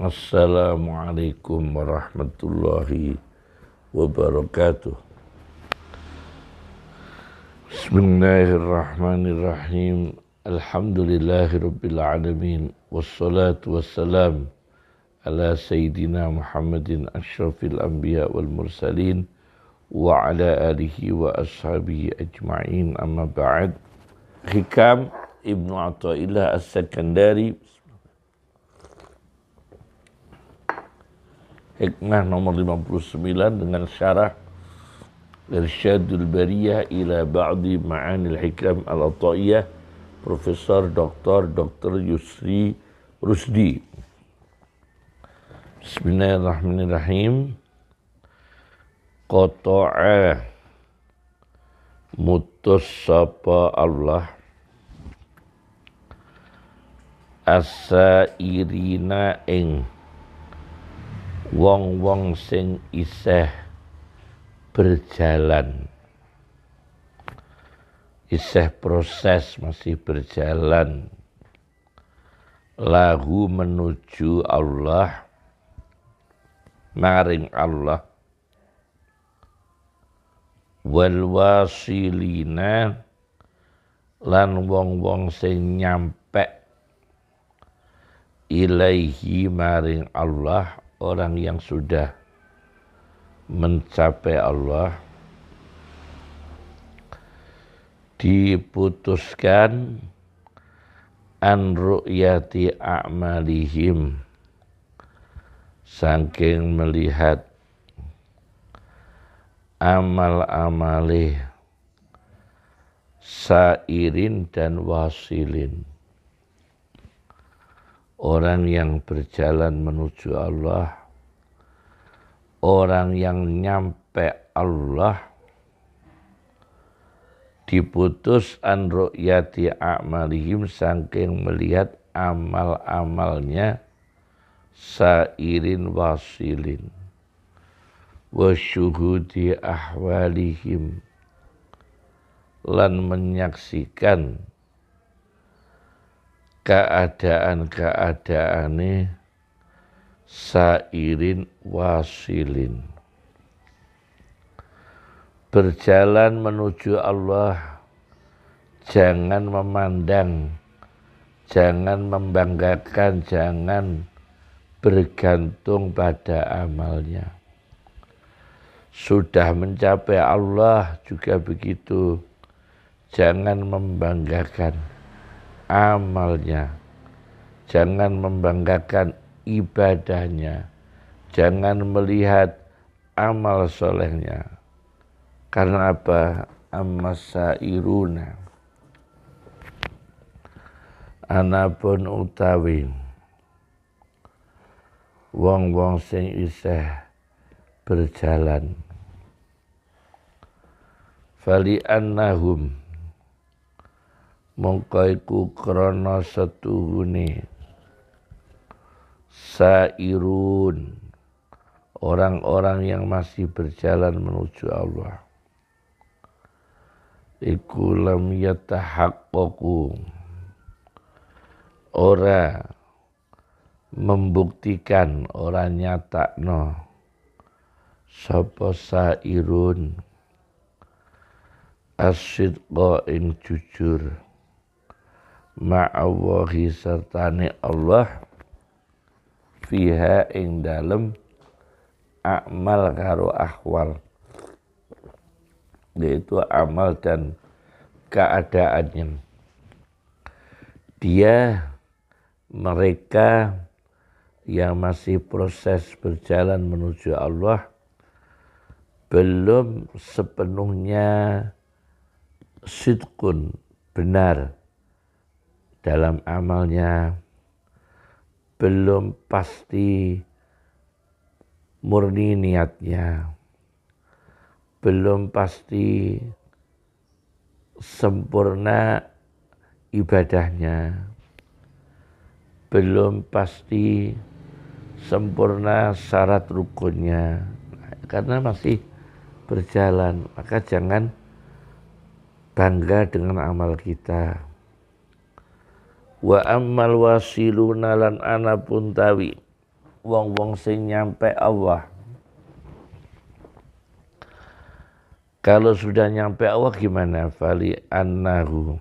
Assalamualaikum warahmatullahi wabarakatuh. Bismillahirrahmanirrahim. Alhamdulillahirabbil alamin. Wassalatu wassalam ala sayyidina Muhammadin asyrafil anbiya wal mursalin wa ala alihi wa ashabihi ajma'in, amma ba'd. Hikam Ibnu Athaillah As-Sakandari, hikmah nomor 59 dengan syarah Irsyadul Bariyah ila ba'di ma'anil hikam al-Athaiyah, Profesor Dr. Yusri Rusdi. Bismillahirrahmanirrahim. Qata'a mutus sapa Allah as-sairina ing wong-wong sing isih berjalan, isih proses, masih berjalan, lahu menuju Allah, maring Allah, wal wasilina lan wong-wong sing nyampe ilaihi maring Allah, orang yang sudah mencapai Allah, diputuskan an ru'yati a'malihim, saking melihat amal-amalih, sairin dan wasilin, orang yang berjalan menuju Allah, orang yang nyampe Allah, diputus an ru'yati a'malihim, saking melihat amal-amalnya, sairin wasilin, wa syuhudi ahwalihim, lan menyaksikan keadaan-keadaane sairin wasilin. Berjalan menuju Allah, jangan memandang, jangan membanggakan, jangan bergantung pada amalnya. Sudah mencapai Allah juga begitu, jangan membanggakan amalnya, jangan membanggakan ibadahnya, jangan melihat amal solehnya. Karena apa? Ammasairuna, anapun utawi wong-wong sing isih berjalan, fali annahum, mongko iku krana setuhune sairun, orang-orang yang masih berjalan menuju Allah, iku lam yatahaqqaqu, ora membuktikan, ora nyatakno sapa sairun as-sidqa ing jujur, ma'awahi sertane Allah, fiha ing dalem amal karo ahwal, yaitu amal dan keadaannya. Mereka yang masih proses berjalan menuju Allah belum sepenuhnya sidqun, benar dalam amalnya, belum pasti murni niatnya, belum pasti sempurna ibadahnya, belum pasti sempurna syarat rukunnya. Karena masih berjalan, maka jangan bangga dengan amal kita. Wa ammal wasiluna lan ana pun tawi wong-wong sing nyampe Allah. Kalau sudah nyampe Allah gimana? Fali annahu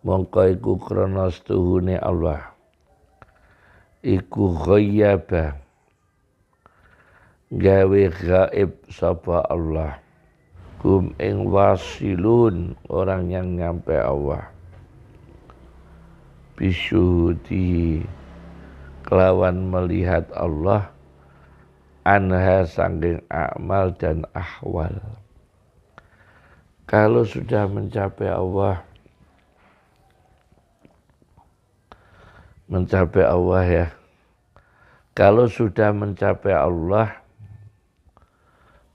mongko iku krana setuhune Allah iku ghayyaba gawe gaib sapa Allah kum ing wasilun orang yang nyampe Allah bisyuhudi kelawan melihat Allah anha sangking amal dan ahwal. Kalau sudah mencapai Allah ya. Kalau sudah mencapai Allah,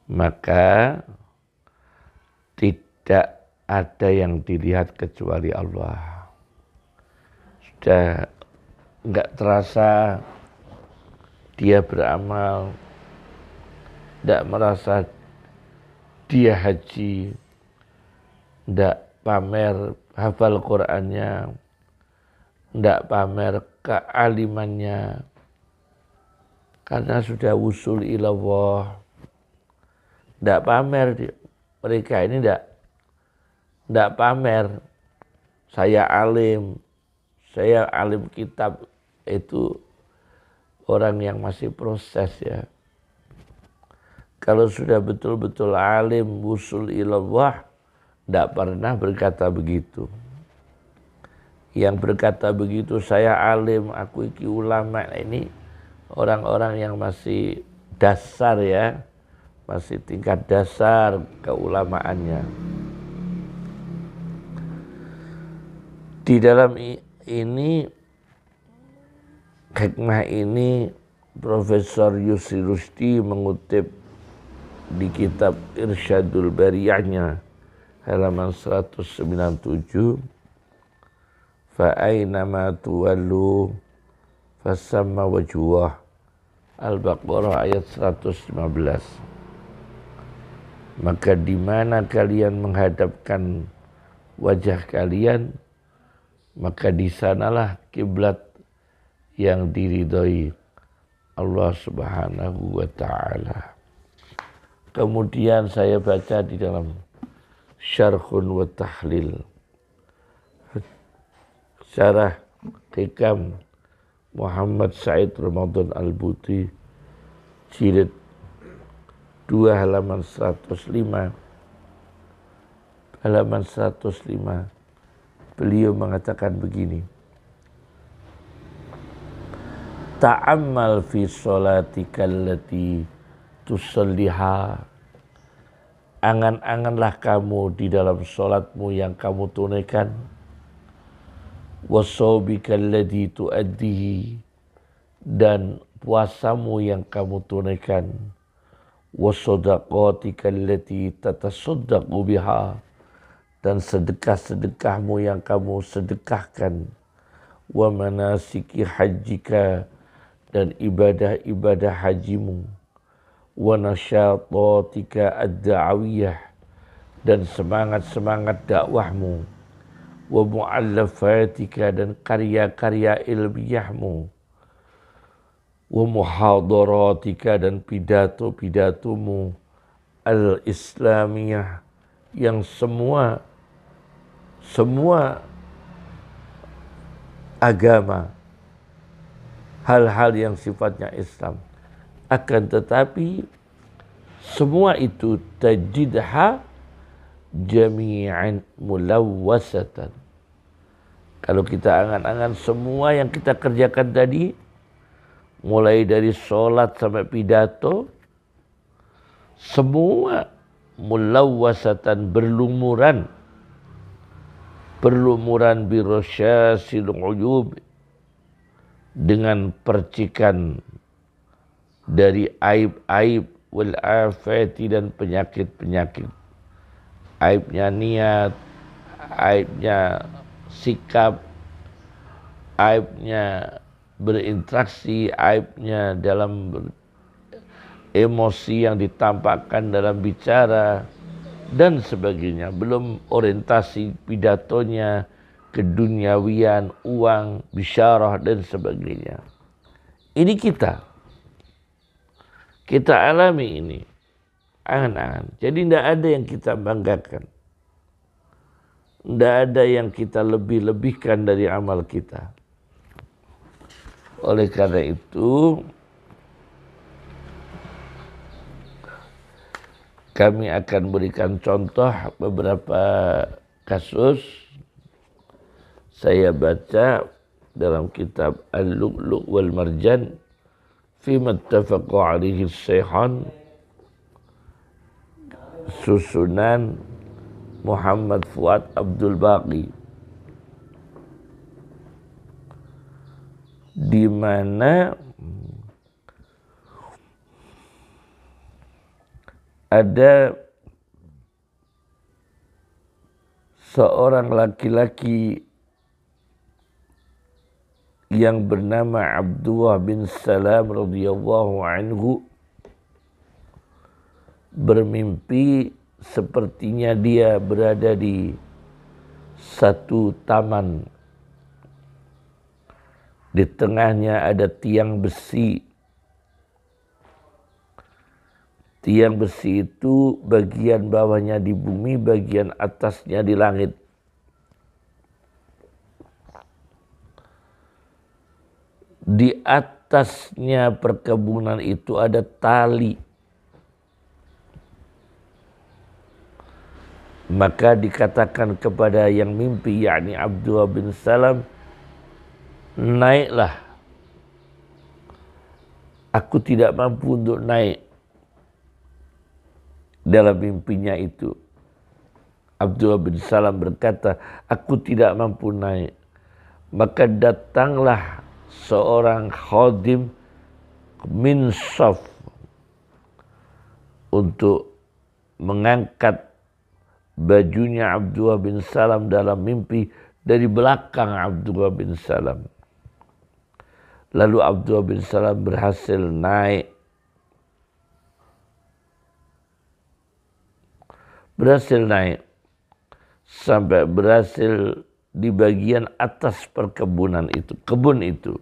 maka tidak ada yang dilihat kecuali Allah. Sudah enggak terasa dia beramal, tidak merasa dia haji, tidak pamer hafal Qur'annya, tidak pamer kealimannya, karena sudah wusul ilallah. Tidak pamer, mereka ini tidak pamer. Saya alim kitab, itu orang yang masih proses ya. Kalau sudah betul-betul alim, wusul ilallah, tidak pernah berkata begitu. Yang berkata begitu, saya alim, aku iki ulama, ini orang-orang yang masih dasar ya, masih tingkat dasar keulamaannya. Di dalam ini, hikmah ini, Profesor Yusri Rusdi mengutip di kitab Irsyadul Bariyahnya halaman 197, fa aynama tuwallu fasamma wajhuh, Al-Baqarah ayat 115. Maka di mana kalian menghadapkan wajah kalian, maka di sanalah kiblat yang diridhoi Allah Subhanahu wa taala. Kemudian saya baca di dalam Syarhun wa Tahlil, Syarah Hikam Muhammad Said Ramadan Al-Buti, jilid 2 halaman 105. Halaman 105, beliau mengatakan begini. Ta'ammal fi sholatika allati tusalliha, angan-anganlah kamu di dalam sholatmu yang kamu tunaikan, wasawbika alladhi tuaddihi, dan puasamu yang kamu tunaikan, wasadaqatika allati tatasaddaqu biha, dan sedekah-sedekahmu yang kamu sedekahkan, wa manasiki hajjika, dan ibadah-ibadah hajimu, wa nasyatatika ad-da'awiyah, dan semangat-semangat dakwahmu, wa mu'allafatika, dan karya-karya ilmiahmu, wa muhadaratika, dan pidato-pidatomu al-islamiyah, yang semua agama, hal-hal yang sifatnya Islam. Akan tetapi semua itu tajidha jami'an mulawwasatan. Kalau kita angan-angan semua yang kita kerjakan tadi, mulai dari sholat sampai pidato, semua mulawwasatan, berlumuran birasyasil uyub, dengan percikan dari aib-aib, wal afati, dan penyakit-penyakit. Aibnya niat, aibnya sikap, aibnya berinteraksi, aibnya dalam emosi yang ditampakkan dalam bicara, dan sebagainya. Belum orientasi pidatonya, keduniawian, uang, bisyarah, dan sebagainya. Ini kita alami ini, angan-angan. Jadi tidak ada yang kita banggakan, tidak ada yang kita lebih-lebihkan dari amal kita. Oleh karena itu, kami akan berikan contoh beberapa kasus. Saya baca dalam kitab Al-Lu'lu' wal Marjan fi mattafaqu alaihi Shaykhan, susunan Muhammad Fuad Abdul Baqi, di mana ada seorang laki-laki yang bernama Abdullah bin Salam radhiyallahu anhu bermimpi sepertinya dia berada di satu taman. Di tengahnya ada tiang besi. Tiang besi itu bagian bawahnya di bumi, bagian atasnya di langit. Di atasnya perkebunan itu ada tali. Maka dikatakan kepada yang mimpi, yakni Abdullah bin Salam, naiklah. Aku tidak mampu untuk naik. Dalam mimpinya itu, Abdullah bin Salam berkata, aku tidak mampu naik. Maka datanglah seorang khadim min Shaf untuk mengangkat bajunya Abdullah bin Salam dalam mimpi dari belakang Abdullah bin Salam. Lalu Abdullah bin Salam berhasil naik. Sampai berhasil di bagian atas perkebunan itu, kebun itu.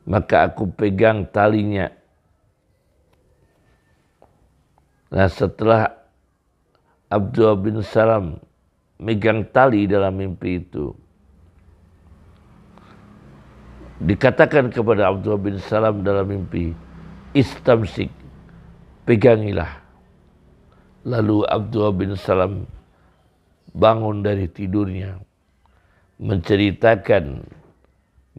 Maka aku pegang talinya. Nah, setelah Abdullah bin Salam megang tali dalam mimpi itu, dikatakan kepada Abdullah bin Salam dalam mimpi, istamsik, pegangilah. Lalu Abdullah bin Salam bangun dari tidurnya, menceritakan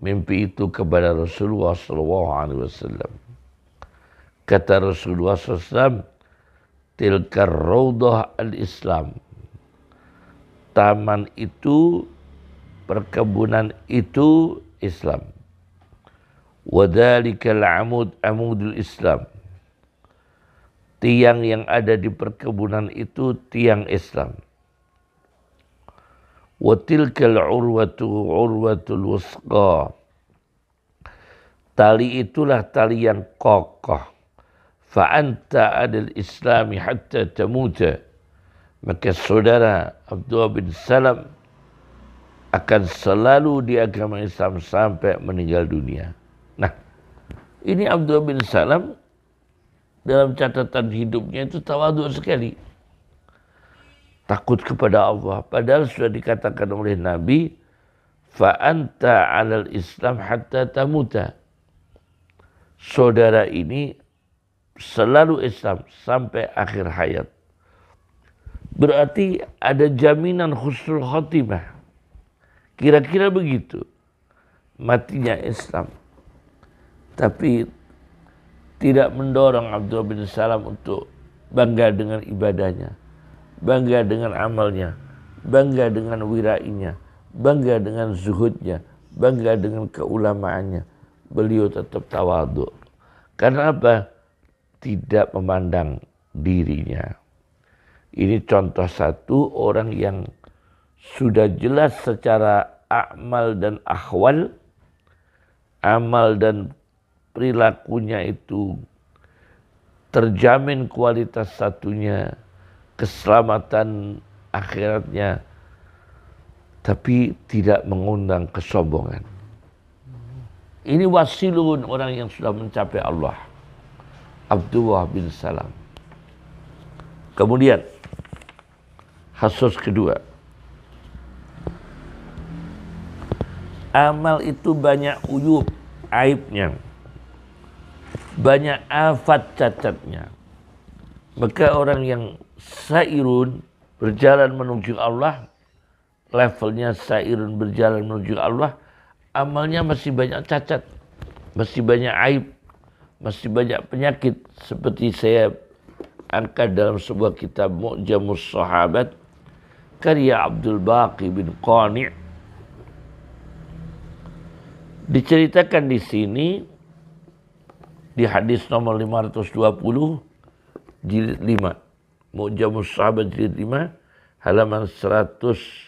mimpi itu kepada Rasulullah SAW. Kata Rasulullah SAW, tilkar rawdah al-Islam. Taman itu, perkebunan itu Islam. Wadhalikal amud amudul Islam. Tiang yang ada di perkebunan itu tiang Islam. Watilkal urwatul wusqa. Tali itulah tali yang kokoh. Fa'anta adal islami hatta tamuta. Maka saudara Abdullah bin Salam akan selalu di agama Islam sampai meninggal dunia. Nah, ini Abdullah bin Salam dalam catatan hidupnya itu tawadhu sekali. Takut kepada Allah. Padahal sudah dikatakan oleh Nabi, fa'anta alal Islam hatta tamuta. Saudara ini selalu Islam sampai akhir hayat. Berarti ada jaminan husnul khotimah. Kira-kira begitu. Matinya Islam. Tapi tidak mendorong Abdullah bin Salam untuk bangga dengan ibadahnya, bangga dengan amalnya, bangga dengan wirainya, bangga dengan zuhudnya, bangga dengan keulamaannya. Beliau tetap tawadhu. Karena apa? Tidak memandang dirinya. Ini contoh satu orang yang sudah jelas secara amal dan akhwal, amal dan perilakunya itu terjamin kualitas satunya, keselamatan akhiratnya, tapi tidak mengundang kesombongan. Ini wasilun, orang yang sudah mencapai Allah. Abdullah bin Salam. Kemudian khusus kedua, amal itu banyak uyub, aibnya, banyak afat cacatnya. Maka orang yang sairun, berjalan menuju Allah, levelnya sairun berjalan menuju Allah, amalnya masih banyak cacat, masih banyak aib, masih banyak penyakit. Seperti saya angkat dalam sebuah kitab Mu'jamus Sahabat karya Abdul Baqi bin Qani'. Diceritakan di sini di hadis nomor 520 jilid 5, Mu'jamus Sahabat jilid 5, halaman 1884.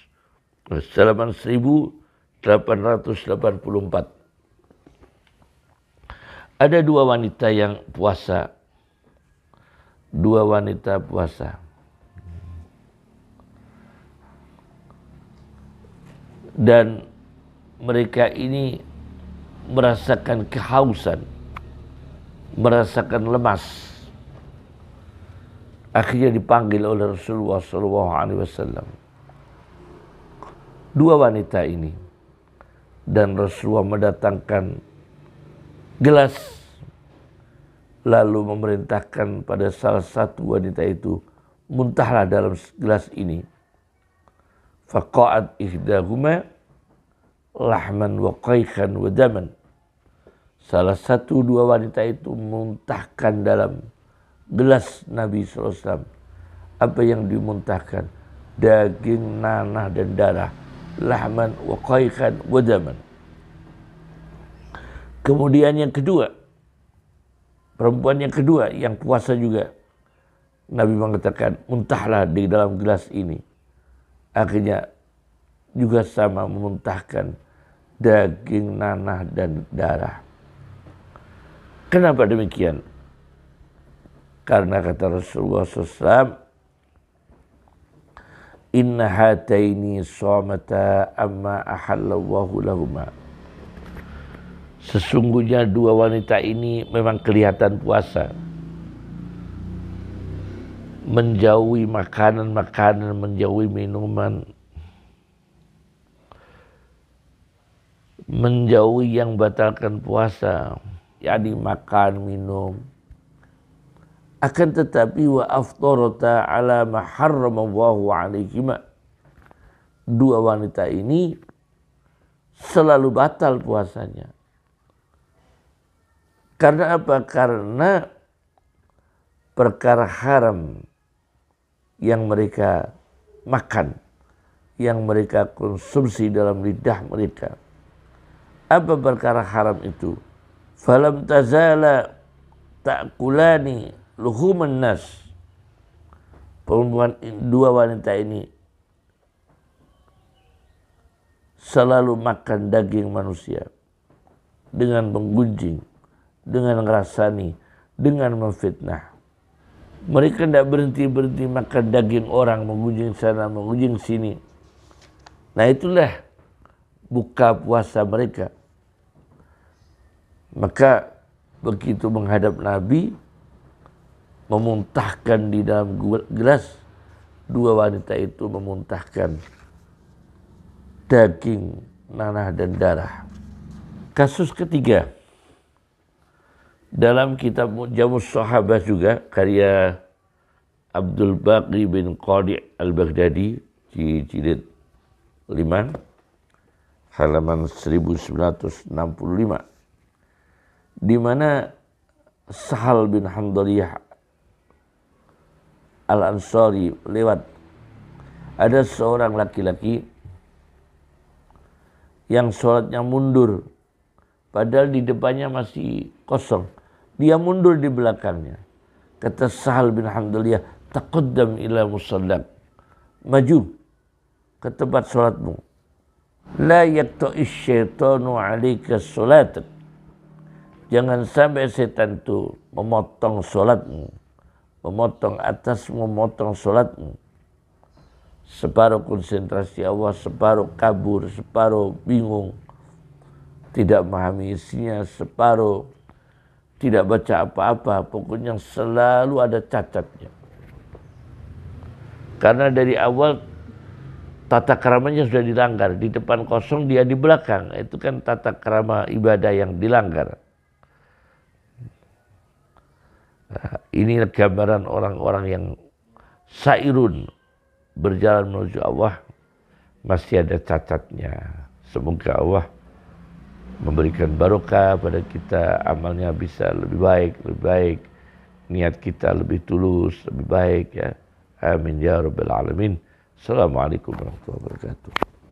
Ada dua wanita yang puasa. Dua wanita puasa. Dan mereka ini merasakan kehausan, merasakan lemas. Akhirnya dipanggil oleh Rasulullah SAW. Dua wanita ini. Dan Rasulullah mendatangkan gelas. Lalu memerintahkan pada salah satu wanita itu, muntahlah dalam gelas ini. Faqa'at ihdahuma lahman wa qaykhan wa daman. Salah satu dua wanita itu muntahkan dalam gelas Nabi SAW. Apa yang dimuntahkan? Daging, nanah dan darah. Lahman wa qaykhan wa daman. Kemudian yang kedua, perempuan yang kedua yang puasa juga, Nabi mengatakan muntahlah di dalam gelas ini. Akhirnya juga sama memuntahkan daging, nanah dan darah. Kenapa demikian? Karena kata Rasulullah SAW, inna hataini somata amma ahallallahu lahuma. Sesungguhnya dua wanita ini memang kelihatan puasa. Menjauhi makanan-makanan, menjauhi minuman, menjauhi yang batalkan puasa, yakni makan, minum. Akan tetapi wa aftarata ala ma harramallahu alaihima. Dua wanita ini selalu batal puasanya. Karena apa? Karena perkara haram yang mereka makan, yang mereka konsumsi dalam lidah mereka. Apa perkara haram itu? Falam tazala ta'kulani luhuman nas. Perempuan dua wanita ini selalu makan daging manusia dengan menggunjing, dengan ngerasani, dengan memfitnah. Mereka tidak berhenti-berhenti makan daging orang, menggunjing sana, menggunjing sini. Nah itulah buka puasa mereka. Maka begitu menghadap Nabi, memuntahkan di dalam gelas, dua wanita itu memuntahkan daging, nanah dan darah. Kasus ketiga, dalam kitab Mu'jamus Sahabat juga, karya Abdul Baqi bin Qadi al-Baghdadi, di jilid 5, halaman 1965. Di mana Sahal bin Hamdaliyah al-Ansari lewat. Ada seorang laki-laki yang sholatnya mundur, padahal di depannya masih kosong. Dia mundur di belakangnya. Kata Sahal bin Hamdaliyah, taqaddam ila musallak. Maju ke tempat sholatmu. La yaqta'ish syaitanu 'alaika sholatak. Jangan sampai setan itu memotong sholatmu, memotong atasmu, memotong sholatmu. Separuh konsentrasi Allah, separuh kabur, separuh bingung. tidak memahami isinya, separuh tidak baca apa-apa, pokoknya selalu ada cacatnya. Karena dari awal tata keramanya sudah dilanggar, di depan kosong dia di belakang, itu kan tata krama ibadah yang dilanggar. Nah, ini gambaran orang-orang yang sairun, berjalan menuju Allah, masih ada cacatnya. Semoga Allah memberikan barokah pada kita, amalnya bisa lebih baik, niat kita lebih tulus, lebih baik ya. Amin ya rabbal alamin. Assalamualaikum warahmatullahi wabarakatuh.